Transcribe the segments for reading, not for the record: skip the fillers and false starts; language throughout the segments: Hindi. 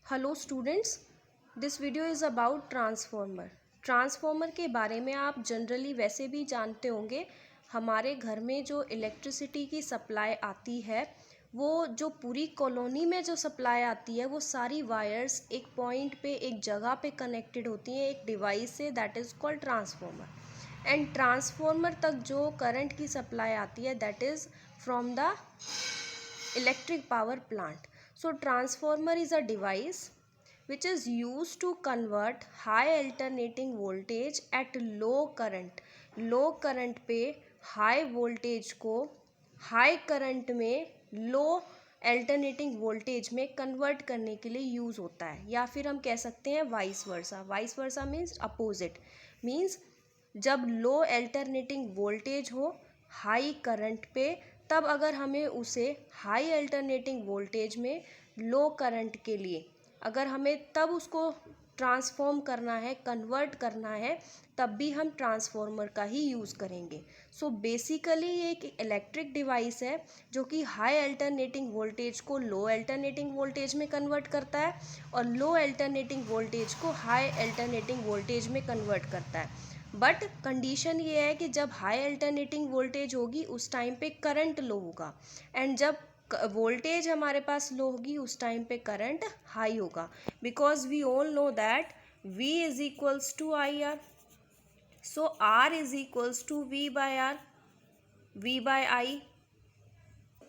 Hello students, this video is about transformer. Transformer के बारे में आप जनरली वैसे भी जानते होंगे। हमारे घर में जो इलेक्ट्रिसिटी की सप्लाई आती है, वो जो पूरी कॉलोनी में जो सप्लाई आती है, वो सारी वायर्स एक पॉइंट पे, एक जगह पे कनेक्टेड होती हैं एक डिवाइस से, that is called transformer. And transformer तक जो करंट की सप्लाई आती है, that is from the electric power plant. So transformer is a device which is used to convert high alternating voltage at low current. low current पे high voltage को high current में low अल्टरनेटिंग वोल्टेज में कन्वर्ट करने के लिए यूज़ होता है, या फिर हम कह सकते हैं vice versa. Vice versa means opposite, means जब लो अल्टरनेटिंग वोल्टेज हो हाई करंट पे, तब अगर हमें उसे हाई अल्टरनेटिंग वोल्टेज में लो करंट के लिए अगर हमें तब उसको ट्रांसफॉर्म करना है, कन्वर्ट करना है, तब भी हम ट्रांसफॉर्मर का ही यूज़ करेंगे। सो बेसिकली ये एक इलेक्ट्रिक डिवाइस है जो कि हाई अल्टरनेटिंग वोल्टेज को लो अल्टरनेटिंग वोल्टेज में कन्वर्ट करता है और लो अल्टरनेटिंग वोल्टेज को हाई अल्टरनेटिंग वोल्टेज में कन्वर्ट करता है। बट कंडीशन ये है कि जब हाई अल्टरनेटिंग वोल्टेज होगी उस टाइम पे करंट लो होगा, एंड जब वोल्टेज हमारे पास लो होगी उस टाइम पे करंट हाई होगा। Because we all know that V is equals to I R, so R is equals to V by R, V by I.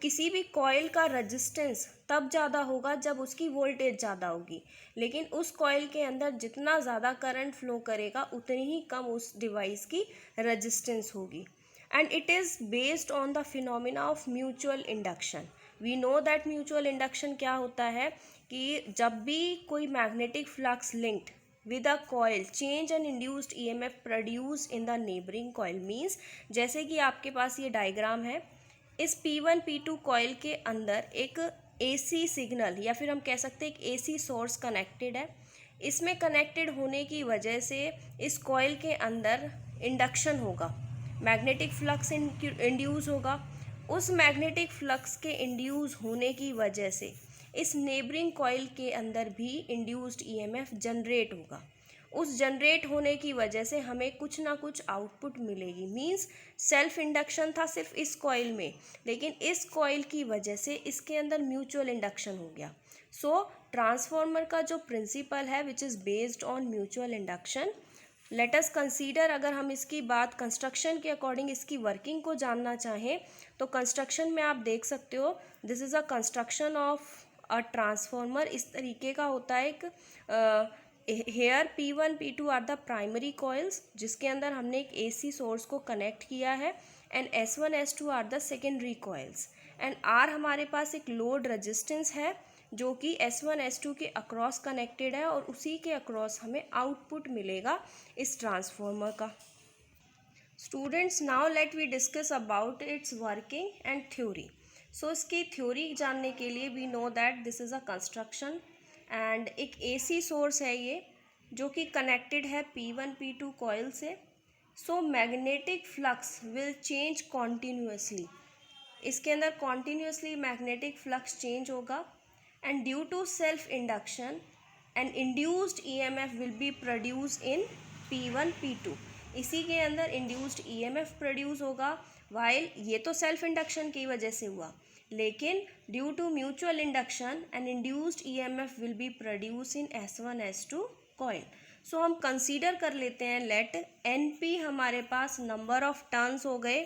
किसी भी कॉइल का रेजिस्टेंस तब ज़्यादा होगा जब उसकी वोल्टेज ज़्यादा होगी, लेकिन उस कॉइल के अंदर जितना ज़्यादा करंट फ्लो करेगा उतनी ही कम उस डिवाइस की रेजिस्टेंस होगी। And it is based on the phenomena of mutual induction. We know that mutual induction क्या होता है कि जब भी कोई magnetic flux linked with a coil change and induced EMF produced in the neighboring coil means, जैसे कि आपके पास ये डायग्राम है, इस P1 P2 कॉइल के अंदर एक AC सिग्नल या फिर हम कह सकते हैं एक AC सोर्स कनेक्टेड है। इसमें कनेक्टेड होने की वजह से इस कॉइल के अंदर इंडक्शन होगा, मैग्नेटिक फ्लक्स इंड्यूस होगा। उस मैग्नेटिक फ्लक्स के इंड्यूस होने की वजह से इस नेबरिंग कॉइल के अंदर भी इंड्यूस्ड EMF जनरेट होगा। उस जनरेट होने की वजह से हमें कुछ ना कुछ आउटपुट मिलेगी। मींस सेल्फ इंडक्शन था सिर्फ इस कॉइल में, लेकिन इस कॉइल की वजह से इसके अंदर म्यूचुअल इंडक्शन हो गया। सो ट्रांसफॉर्मर का जो प्रिंसिपल है which is based on mutual induction. Let us consider, अगर हम इसकी बात कंस्ट्रक्शन के अकॉर्डिंग इसकी वर्किंग को जानना चाहें तो कंस्ट्रक्शन में आप देख सकते हो, this is a construction of a transformer. इस तरीके का होता है एक here P1 P2 are the primary coils जिसके अंदर हमने एक AC सोर्स को कनेक्ट किया है, and S1 S2 are the secondary coils, and R हमारे पास एक लोड रेजिस्टेंस है जो कि S1 S2 के अक्रॉस कनेक्टेड है, और उसी के अक्रॉस हमें आउटपुट मिलेगा इस ट्रांसफॉर्मर का। Students, now let we discuss about its working and theory. So इसकी थ्योरी जानने के लिए we know that this is a construction, and एक AC सोर्स है ये जो कि कनेक्टेड है P1 P2 कॉइल से। So magnetic flux will change continuously, इसके अंदर कॉन्टीन्यूसली मैग्नेटिक फ्लक्स चेंज होगा, and due to self induction and induced EMF will be produce in P1 P2। इसी के अंदर इंड्यूस्ड EMF प्रोड्यूस होगा, वाइल ये तो सेल्फ इंडक्शन की वजह से हुआ, लेकिन due to mutual induction and induced EMF will be produce in S1 S2 coil. So हम कंसीडर कर लेते हैं, लेट NP हमारे पास नंबर ऑफ टर्न्स हो गए,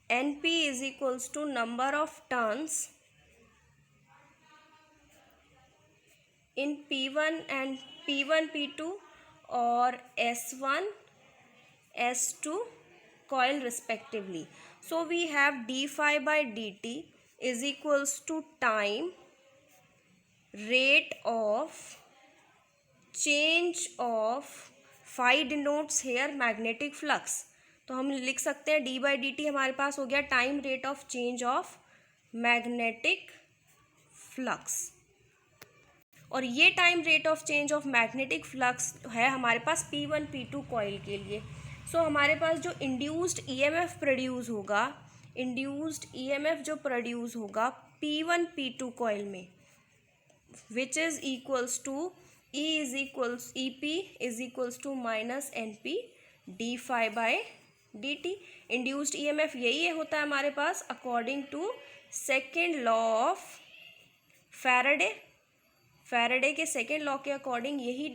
NP is equals to number of turns in P1 and P1 P2 और S1 S2 coil respectively. So we have d phi by dt is equals to time, rate of change of phi denotes here magnetic flux. तो हम लिख सकते हैं d by dt हमारे पास हो गया time rate of change of magnetic flux, और ये time rate of change of magnetic flux है हमारे पास P1 P2 कॉइल के लिए। सो हमारे पास जो इंड्यूस्ड EMF प्रोड्यूस होगा, इंड्यूस्ड EMF जो प्रोड्यूस होगा P1 P2 कॉइल में, which is equals to EP is equals to minus NP d phi by dt। Induced EMF यही होता है हमारे पास according to second law of Faraday के सेकेंड लॉ के अकॉर्डिंग यही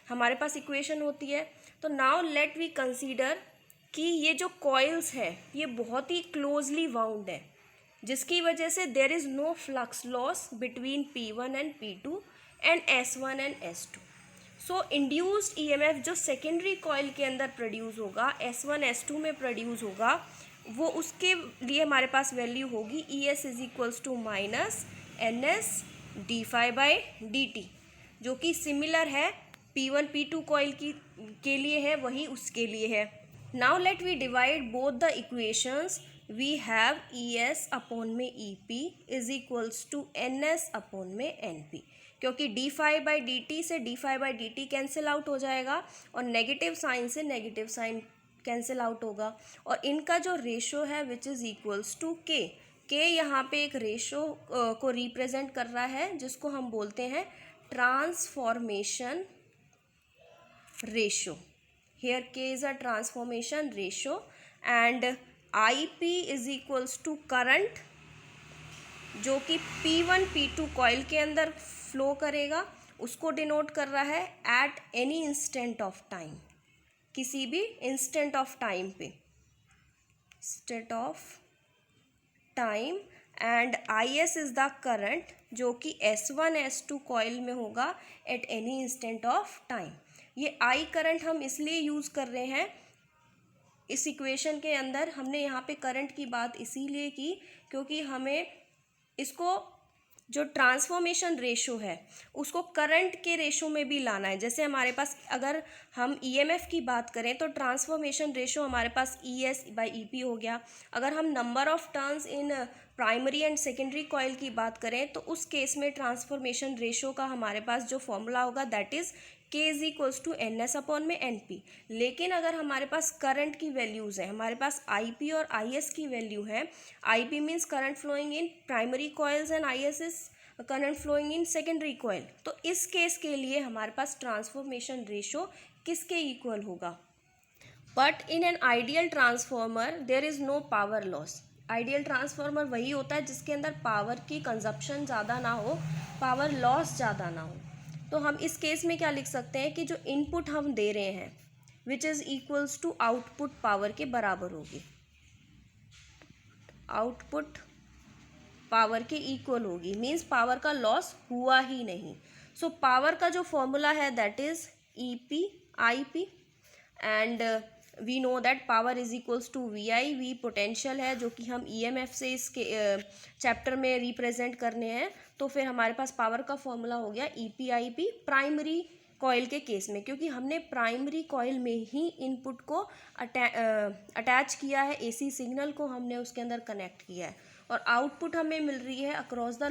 हमारे पास इक्वेशन होती है। तो नाउ लेट वी कंसीडर कि ये जो कॉइल्स है ये बहुत ही क्लोजली वाउंड है, जिसकी वजह से there is no flux loss between P1 and P2 and S1 and S2। So induced EMF जो सेकेंडरी कॉइल के अंदर प्रोड्यूस होगा, S1 S2 में प्रोड्यूस होगा, वो उसके लिए हमारे पास वैल्यू होगी ES is equals to minus NS d phi by dt, जो कि सिमिलर है P1 P2 कॉइल के लिए है, वही उसके लिए है। Now let we divide both the equations. We have ES upon में EP is equals to NS upon में NP, क्योंकि d phi बाई dt से d phi by dt cancel out हो जाएगा और नेगेटिव साइन से नेगेटिव साइन कैंसिल आउट होगा, और इनका जो रेशो है which is equals to K। K यहाँ पे एक रेशो को रिप्रेजेंट कर रहा है जिसको हम बोलते हैं transformation ratio. Here K is a transformation ratio and IP is equals to current, जो कि P1 P2 कॉइल के अंदर फ्लो करेगा, उसको डिनोट कर रहा है at any instant of time, किसी भी इंस्टेंट ऑफ टाइम पे, instant of time. And IS is the current जो कि S1 S2 कॉइल में होगा at any instant of time. ये I करंट हम इसलिए यूज़ कर रहे हैं इस इक्वेशन के अंदर, हमने यहाँ पे करंट की बात इसीलिए की क्योंकि हमें इसको जो ट्रांसफॉर्मेशन रेशो है उसको करंट के रेशो में भी लाना है। जैसे हमारे पास अगर हम EMF की बात करें तो ट्रांसफॉर्मेशन रेशो हमारे पास ES बाई EP हो गया। अगर हम number of turns in primary and secondary coil की बात करें तो उस केस में ट्रांसफॉर्मेशन रेशो का हमारे पास जो फॉर्मूला होगा that is K is equals to NS upon में NP। लेकिन अगर हमारे पास करंट की वैल्यूज़ है, हमारे पास IP और IS की वैल्यू है, IP means current flowing in primary coils and IS is current flowing in secondary coil, तो इस केस के लिए हमारे पास ट्रांसफॉर्मेशन रेशो किसके इक्वल होगा? But in an ideal transformer there is no power loss. Ideal transformer वही होता है जिसके अंदर पावर की कंजप्शन ज़्यादा ना हो, पावर लॉस ज़्यादा ना हो। तो हम इस केस में क्या लिख सकते हैं कि जो इनपुट हम दे रहे हैं which is equals to output power के बराबर होगी, आउटपुट पावर के इक्वल होगी, मीन्स पावर का लॉस हुआ ही नहीं। सो पावर का जो फॉर्मूला है that is EP IP and we know that power is equals to VI। V potential है जो कि हम EMF से इसके चैप्टर में रिप्रेजेंट करने हैं, तो फिर हमारे पास पावर का फॉर्मूला हो गया EP IP प्राइमरी कॉइल के केस में, क्योंकि हमने प्राइमरी कॉइल में ही इनपुट को अटैच किया है, AC सिग्नल को हमने उसके अंदर कनेक्ट किया है, और आउटपुट हमें मिल रही है अक्रॉस द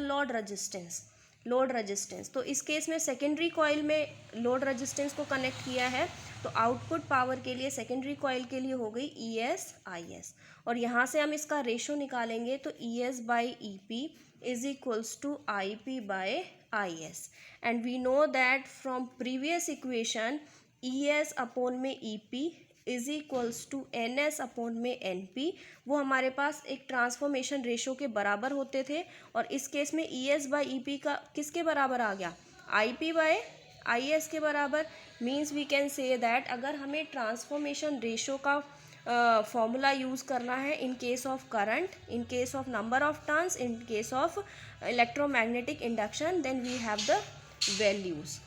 लोड रेजिस्टेंस। तो इस केस में सेकेंडरी कॉइल में लोड रेजिस्टेंस को कनेक्ट किया है, तो आउटपुट पावर के लिए सेकेंडरी कॉइल के लिए हो गई ES IS, और यहाँ से हम इसका रेशो निकालेंगे तो ES by EP is equals to IP by IS, and we know that from previous equation ES upon में EP is equals to NS upon में NP, वो हमारे पास एक ट्रांसफॉर्मेशन रेशो के बराबर होते थे, और इस केस में ES बाई EP का किसके बराबर आ गया? IP बाय IS के बराबर। Means we can say that अगर हमें ट्रांसफॉर्मेशन रेशो का फॉर्मूला यूज़ करना है in case of current, in case of number of turns, in case of electromagnetic induction, then we have the values.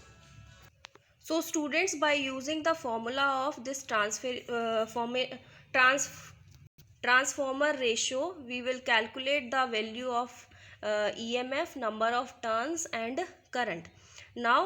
So students, by using the formula of this transformer ratio, we will calculate the value of EMF, number of turns and current. Now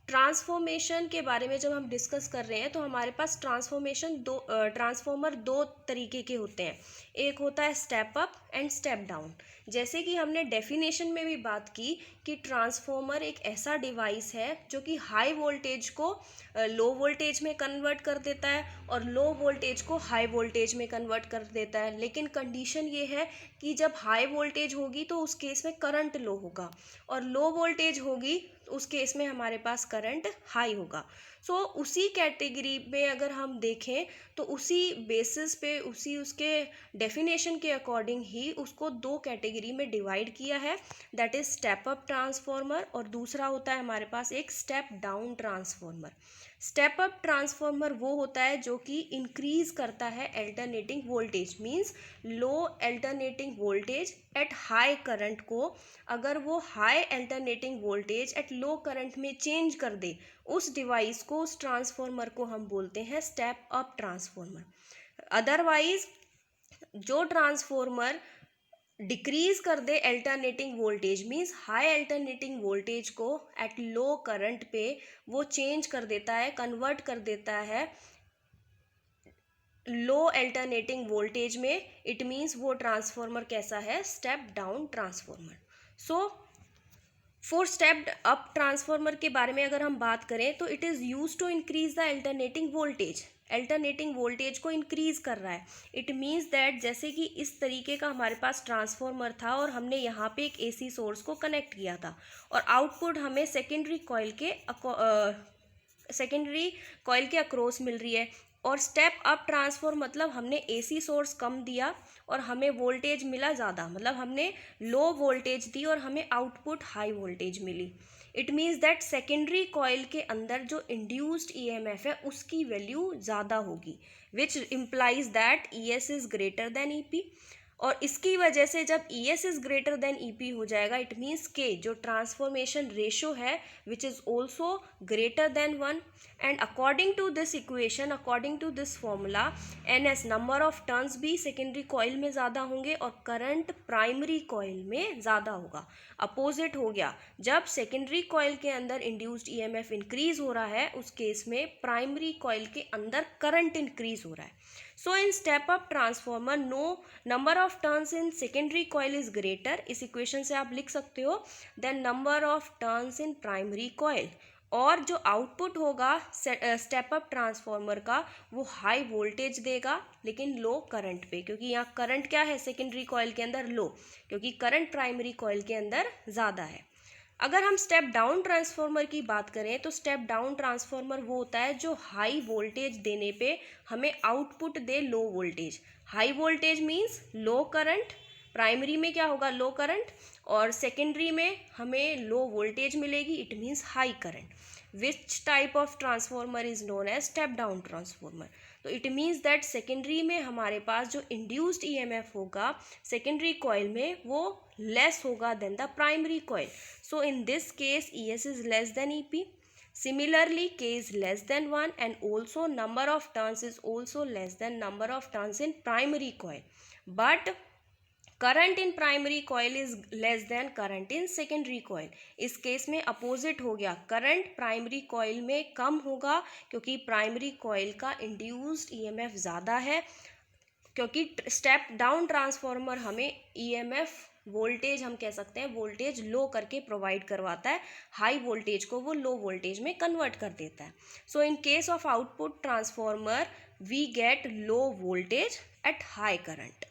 transformation के बारे में जब हम डिस्कस कर रहे हैं तो हमारे पास ट्रांसफॉर्मर दो तरीके के होते हैं। एक होता है step up and step down. जैसे कि हमने डेफिनेशन में भी बात की कि ट्रांसफॉर्मर एक ऐसा डिवाइस है जो कि हाई वोल्टेज को लो वोल्टेज में कन्वर्ट कर देता है और लो वोल्टेज को हाई वोल्टेज में कन्वर्ट कर देता है। लेकिन कंडीशन ये है कि जब हाई वोल्टेज होगी तो उस केस में करंट लो होगा और लो वोल्टेज होगी उस केस में हमारे पास करंट हाई होगा। सो उसी कैटेगरी में अगर हम देखें तो उसी बेसिस पे उसके डेफिनेशन के अकॉर्डिंग ही उसको दो कैटेगरी में डिवाइड किया है, that is step up transformer और दूसरा होता है हमारे पास एक step down transformer. Step up transformer वो होता है जो कि इंक्रीज करता है alternating voltage, means low alternating voltage at high current को अगर वो high alternating voltage at low current में चेंज कर दे, उस डिवाइस को, उस ट्रांसफॉर्मर को हम बोलते हैं स्टेप अप ट्रांसफॉर्मर। अदरवाइज जो ट्रांसफॉर्मर डिक्रीज कर दे alternating voltage, means high alternating voltage को एट लो करंट पे वो चेंज कर देता है, कन्वर्ट कर देता है लो अल्टरनेटिंग वोल्टेज में, इट मीन्स वो ट्रांसफॉर्मर कैसा है, step down transformer. So for step up transformer के बारे में अगर हम बात करें तो it is use to increase the alternating voltage, alternating voltage को इंक्रीज कर रहा है। इट मीन्स दैट जैसे कि इस तरीके का हमारे पास ट्रांसफॉर्मर था और हमने यहाँ पे एक एसी सोर्स को कनेक्ट किया था और आउटपुट हमें सेकेंडरी कॉइल के अक्रॉस मिल रही है। और स्टेप अप ट्रांसफॉर मतलब हमने एसी सोर्स कम दिया और हमें वोल्टेज मिला ज़्यादा, मतलब हमने लो वोल्टेज दी और हमें आउटपुट हाई वोल्टेज मिली। It means that secondary coil के अंदर जो इंड्यूस्ड ईएमएफ है उसकी वैल्यू ज़्यादा होगी, which implies that ES is greater than EP. और इसकी वजह से जब ES is greater than EP हो जाएगा, इट मीन्स के जो ट्रांसफॉर्मेशन रेशो है which is also greater than 1 and according to this equation, according to this formula, NS number of turns भी सेकेंडरी कॉइल में ज़्यादा होंगे और करंट प्राइमरी कॉइल में ज़्यादा होगा। अपोजिट हो गया, जब सेकेंडरी कॉइल के अंदर इंड्यूस्ड EMF इंक्रीज हो रहा है उस केस में प्राइमरी कॉइल के अंदर करंट इंक्रीज हो रहा है। So in step up transformer no number of turns in secondary coil is greater, इस इक्वेशन से आप लिख सकते हो, then number of turns in primary coil। और जो आउटपुट होगा स्टेप अप ट्रांसफॉर्मर का वो हाई वोल्टेज देगा लेकिन लो करंट पे, क्योंकि यहाँ करंट क्या है सेकेंडरी कॉइल के अंदर, लो, क्योंकि करंट प्राइमरी कॉइल के अंदर ज़्यादा है। अगर हम स्टेप डाउन ट्रांसफॉर्मर की बात करें तो स्टेप डाउन ट्रांसफॉर्मर वो होता है जो हाई वोल्टेज देने पे हमें आउटपुट दे low voltage. High voltage means low current, primary में क्या होगा, लो करंट, और सेकेंडरी में हमें लो वोल्टेज मिलेगी, it means high current. Which type of transformer is known as step down transformer. तो इट मीन्स दैट सेकेंडरी में हमारे पास जो इंड्यूस्ड ईएमएफ होगा सेकेंडरी कॉइल में वो लेस होगा than the primary coil. So in this case ES is less than EP. Similarly, K is less than 1 and also number of turns is also less than number of turns in primary coil. But current in primary coil is less than current in secondary coil. इस केस में अपोजिट हो गया, करंट प्राइमरी कॉइल में कम होगा क्योंकि प्राइमरी कॉइल का इंड्यूस्ड EMF ज़्यादा है, क्योंकि स्टेप डाउन ट्रांसफॉर्मर हमें EMF वोल्टेज, हम कह सकते हैं वोल्टेज लो करके प्रोवाइड करवाता है, हाई वोल्टेज को वो लो वोल्टेज में कन्वर्ट कर देता है। So in case of output transformer we get low voltage at high current.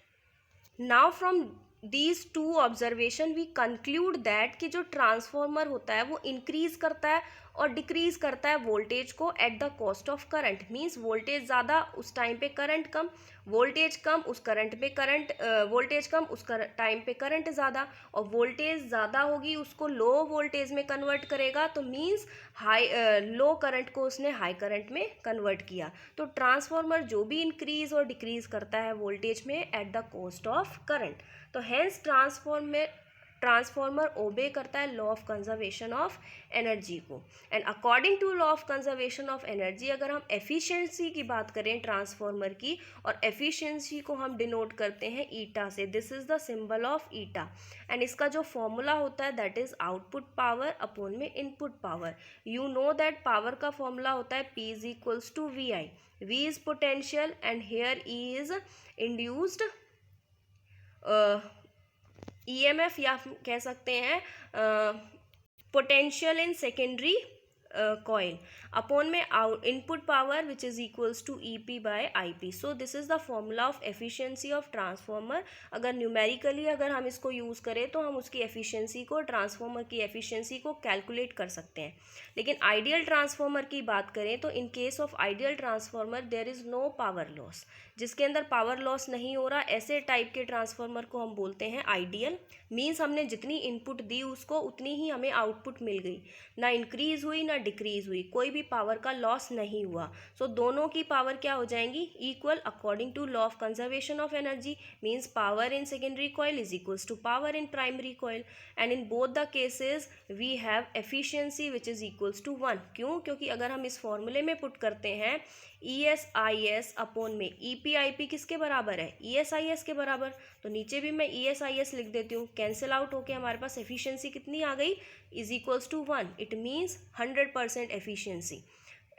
Now from these two observation we conclude that कि जो ट्रांसफॉर्मर होता है वो इंक्रीज करता है और डिक्रीज करता है वोल्टेज को eight the cost of current. Means voltage ज़्यादा उस टाइम पे करंट कम, वोल्टेज कम उस करंट पे करंट, वोल्टेज कम उस टाइम पे करंट ज़्यादा, और वोल्टेज ज़्यादा होगी उसको लो वोल्टेज में कन्वर्ट करेगा, तो मींस हाई लो करंट को उसने हाई करंट में कन्वर्ट किया। तो ट्रांसफॉर्मर जो भी इंक्रीज और डिक्रीज करता है वोल्टेज में at the cost of current. तो हेंस ट्रांसफॉर्मर ओबे करता है law of conservation of energy को। And according to law of conservation of energy, अगर हम एफिशिएंसी की बात करें ट्रांसफॉर्मर की, और एफिशिएंसी को हम डिनोट करते हैं ईटा से, this is the symbol of eta. And इसका जो फॉर्मूला होता है that is output power upon में input power. You know that power का फॉर्मूला होता है P is equals to VI। V is potential and here E is induced EMF, या कह सकते हैं potential in secondary coil upon में input power which is equals to EP by IP। So this is the formula of efficiency of transformer. अगर न्यूमेरिकली अगर हम इसको यूज़ करें तो हम उसकी एफिशिएंसी को, ट्रांसफॉर्मर की एफिशिएंसी को कैलकुलेट कर सकते हैं। लेकिन आइडियल ट्रांसफॉर्मर की बात करें तो in case of ideal transformer there is no power loss, जिसके अंदर पावर लॉस नहीं हो रहा, ऐसे टाइप के ट्रांसफॉर्मर को हम बोलते हैं आइडियल। मीन्स हमने जितनी इनपुट दी उसको उतनी ही हमें आउटपुट मिल गई, ना इंक्रीज हुई ना डिक्रीज हुई, कोई भी पावर का लॉस नहीं हुआ। सो दोनों की पावर क्या हो जाएंगी, equal according to law of conservation of energy. Means power in secondary coil is equals to power in primary coil, and in both the cases we have efficiency which is equals to 1। क्यों? क्योंकि अगर हम इस फॉर्मूले में पुट करते हैं ESIS अपॉन में EPIP किसके बराबर है, ESIS के बराबर, तो नीचे भी मैं ESIS लिख देती हूँ। कैंसिल आउट होके हमारे पास एफिशिएंसी कितनी आ गई, is equals to 1। It means 100% efficiency.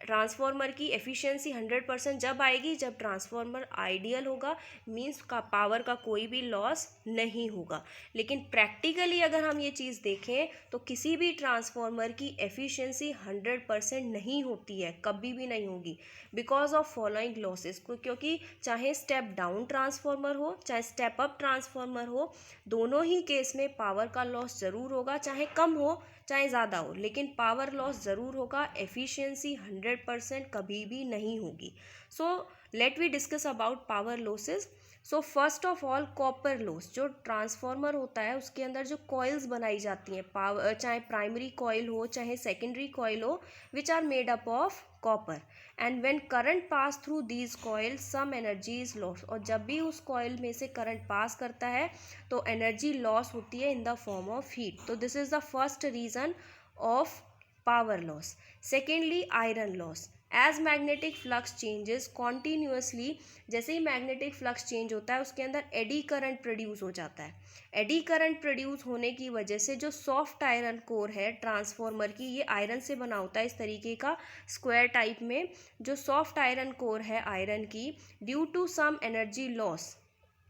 Transformer की एफिशिएंसी 100% जब आएगी जब ट्रांसफॉर्मर आइडियल होगा, मीन्स का पावर का कोई भी लॉस नहीं होगा। लेकिन प्रैक्टिकली अगर हम ये चीज़ देखें तो किसी भी ट्रांसफॉर्मर की एफिशिएंसी 100% नहीं होती है, कभी भी नहीं होगी, बिकॉज ऑफ फॉलोइंग लॉसेस को। क्योंकि चाहे स्टेप डाउन ट्रांसफॉर्मर हो चाहे स्टेप अप ट्रांसफॉर्मर हो, दोनों ही केस में पावर का लॉस ज़रूर होगा, चाहे कम हो चाहे ज़्यादा हो, लेकिन पावर लॉस ज़रूर होगा। एफिशिएंसी 100% कभी भी नहीं होगी। So let we discuss about power losses. So first of all copper loss, जो ट्रांसफॉर्मर होता है उसके अंदर जो कॉइल्स बनाई जाती हैं, पावर चाहे प्राइमरी कॉइल हो चाहे सेकेंडरी कॉइल हो, which are made up of copper, and when current pass through these coil some energy is loss. और जब भी उस कॉइल में से करंट पास करता है तो एनर्जी लॉस होती है in the form of heat. तो this is the first reason of power loss. Secondly iron loss, as magnetic flux changes continuously, जैसे ही मैग्नेटिक फ्लक्स चेंज होता है उसके अंदर एडी करंट प्रोड्यूस हो जाता है। एडी करंट प्रोड्यूस होने की वजह से जो सॉफ्ट आयरन कोर है ट्रांसफॉर्मर की, ये आयरन से बना होता है इस तरीके का स्क्वायर टाइप में, जो सॉफ्ट आयरन कोर है आयरन की, due to some energy loss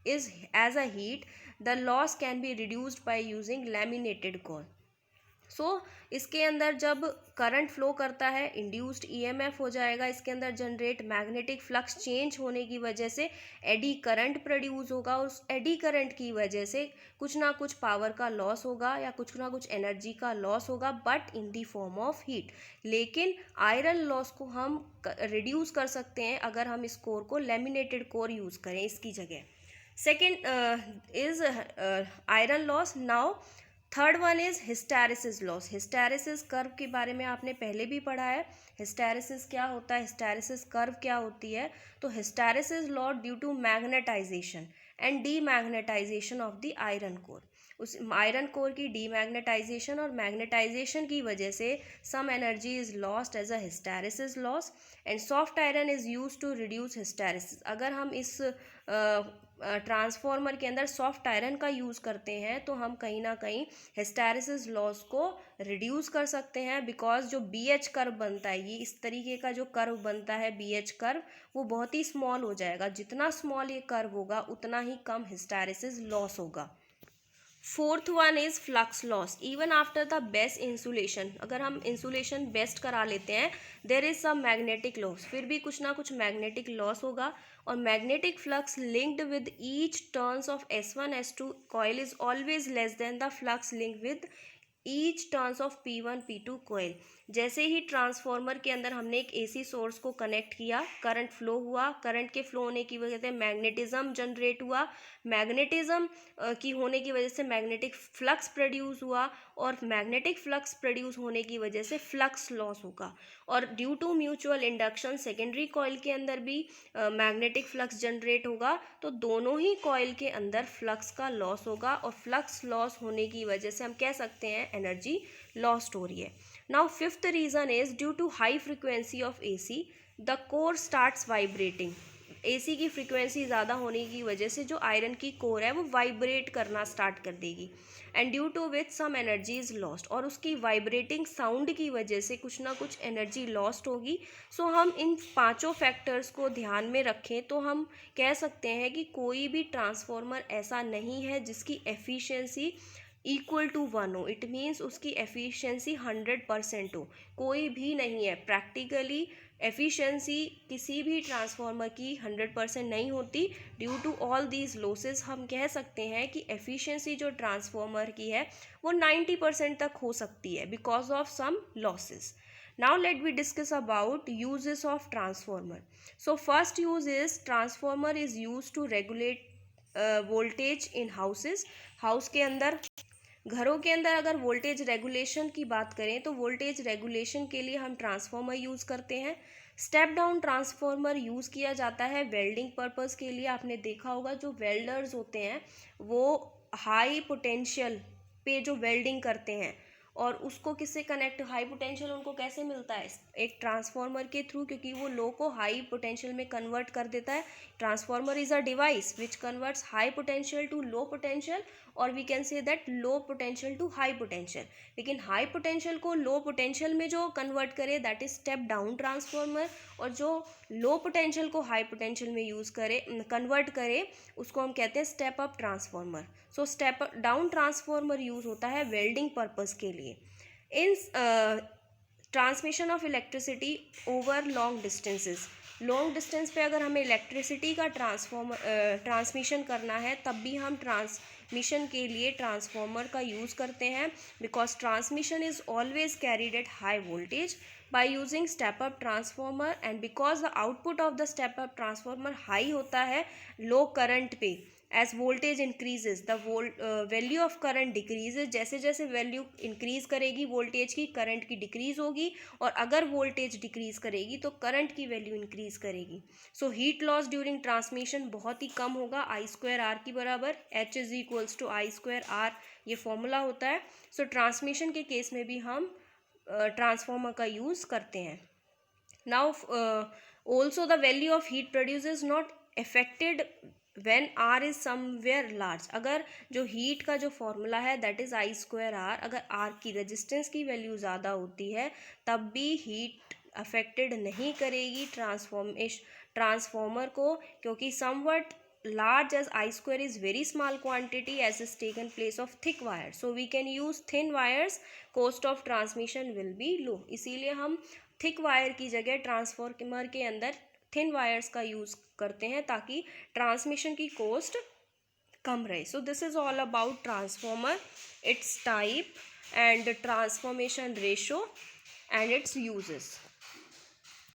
is as a heat, the loss can be reduced by using laminated core। सो इसके अंदर जब करंट फ्लो करता है इंड्यूस्ड EMF हो जाएगा इसके अंदर जनरेट, मैग्नेटिक फ्लक्स चेंज होने की वजह से एडी करंट प्रोड्यूस होगा, और उस एडी करंट की वजह से कुछ ना कुछ पावर का लॉस होगा या कुछ ना कुछ एनर्जी का लॉस होगा, but in the form of heat. लेकिन आयरन लॉस को हम रिड्यूस कर सकते हैं अगर हम इस कोर को लेमिनेटेड कोर यूज़ करें इसकी जगह। Second is iron loss. Now third one is hysteresis loss. Hysteresis curve के बारे में आपने पहले भी पढ़ा है। हिस्टैरिसीस क्या होता है, हिस्टैरिसीस कर्व क्या होती है, तो hysteresis loss due to magnetisation and demagnetisation of the iron core. उस आयरन कोर की डीमैग्नेटाइजेशन और मैग्नेटाइजेशन की वजह से some energy is lost as a hysteresis loss, and soft iron is used to reduce hysteresis. अगर हम इस ट्रांसफॉर्मर के अंदर सॉफ्ट आयरन का यूज़ करते हैं तो हम कहीं ना कहीं हिस्टैरिसीस लॉस को रिड्यूस कर सकते हैं, बिकॉज जो BH कर्व बनता है, ये इस तरीके का जो कर्व बनता है BH कर्व, वो बहुत ही स्मॉल हो जाएगा। जितना स्मॉल ये कर्व होगा उतना ही कम हिस्टैरिसीस लॉस होगा। Fourth one is flux loss. Even after the best insulation, अगर हम इंसुलेशन बेस्ट करा लेते हैं, there is some magnetic loss, फिर भी कुछ ना कुछ मैग्नेटिक लॉस होगा। और magnetic flux linked with each turns of S1 S2 coil is always less than the flux linked with each turns of P1 P2 coil. जैसे ही ट्रांसफॉर्मर के अंदर हमने एक AC सोर्स को कनेक्ट किया, करंट फ्लो हुआ, करंट के फ्लो होने की वजह से मैग्नेटिज्म जनरेट हुआ, मैग्नेटिज्म की होने की वजह से मैग्नेटिक फ्लक्स प्रोड्यूस हुआ, और मैग्नेटिक फ्लक्स प्रोड्यूस होने की वजह से फ्लक्स लॉस होगा, और due to mutual induction secondary coil के अंदर भी मैग्नेटिक फ्लक्स जनरेट होगा। तो दोनों ही कॉइल के अंदर फ्लक्स का लॉस होगा, और फ्लक्स लॉस होने की वजह से हम कह सकते हैं एनर्जी लॉस्ट हो रही है। Now fifth reason is due to high frequency of AC the core starts vibrating. AC की फ्रिक्वेंसी ज़्यादा होने की वजह से जो आयरन की कोर है वो वाइब्रेट करना स्टार्ट कर देगी, and due to which some energy is lost, और उसकी वाइब्रेटिंग साउंड की वजह से कुछ ना कुछ एनर्जी लॉस्ट होगी। सो हम इन पांचों फैक्टर्स को ध्यान में रखें तो हम कह सकते हैं कि कोई भी ट्रांसफॉर्मर ऐसा नहीं है जिसकी एफिशिएंसी इक्वल टू 1 हो। इट मीन्स उसकी एफिशिएंसी 100% हो, कोई भी नहीं है। प्रैक्टिकली एफिशिएंसी किसी भी ट्रांसफार्मर की 100% नहीं होती। Due to all these losses हम कह सकते हैं कि एफिशिएंसी जो ट्रांसफार्मर की है वो 90% तक हो सकती है because of some losses. Now let we discuss about uses of transformer. So first use is transformer is used to regulate voltage in houses. House के अंदर, घरों के अंदर अगर वोल्टेज रेगुलेशन की बात करें तो वोल्टेज रेगुलेशन के लिए हम ट्रांसफार्मर यूज़ करते हैं। स्टेप डाउन ट्रांसफार्मर यूज़ किया जाता है वेल्डिंग पर्पस के लिए। आपने देखा होगा जो वेल्डर्स होते हैं वो हाई पोटेंशियल पे जो वेल्डिंग करते हैं, और उसको किससे कनेक्ट, हाई पोटेंशियल उनको कैसे मिलता है, एक ट्रांसफार्मर के थ्रू, क्योंकि वो लो को हाई पोटेंशियल में कन्वर्ट कर देता है। Transformer is a device which converts high potential to low potential, और we can say that low potential to high potential. लेकिन हाई पोटेंशियल को लो पोटेंशियल में जो कन्वर्ट करे that is step down transformer, और जो लो पोटेंशियल को हाई पोटेंशियल में यूज़ करे, कन्वर्ट करे, उसको हम कहते हैं step up transformer. So step down transformer use होता है वेल्डिंग पर्पस के लिए। इन transmission of electricity over long distances, long distance पे अगर हमें इलेक्ट्रिसिटी का ट्रांसमिशन करना है तब भी हम ट्रांसमिशन के लिए ट्रांसफार्मर का यूज़ करते हैं, because transmission is always carried at high voltage by using step up transformer, and because the output of the step up transformer high होता है लो करंट पे। As voltage increases the value of current decreases, जैसे जैसे वैल्यू इंक्रीज करेगी वोल्टेज की, करंट की डिक्रीज होगी, और अगर वोल्टेज डिक्रीज करेगी तो करंट की वैल्यू इंक्रीज करेगी। So heat loss during transmission बहुत ही कम होगा, I²R की बराबर, H is equals to I²R, ये फॉर्मूला होता है। सो ट्रांसमिशन के केस में भी हम ट्रांसफार्मर का यूज़ करते हैं। Now also the value of heat produce is not affected when R is somewhere large. अगर जो हीट का जो फॉर्मूला है दैट इज I²R, अगर R की रेजिस्टेंस की वैल्यू ज़्यादा होती है तब भी हीट अफेक्टेड नहीं करेगी ट्रांसफॉर्मर को, क्योंकि somewhat large as I² is very small quantity as is taken place of thick wire, so we can use thin wires, cost of transmission will be low। इसीलिए हम थिक वायर की जगह ट्रांसफार्मर के अंदर थिन वायर्स का यूज़ करते हैं ताकि ट्रांसमिशन की कॉस्ट कम रहे। So this is all about transformer, it's type and transformation ratio and it's uses.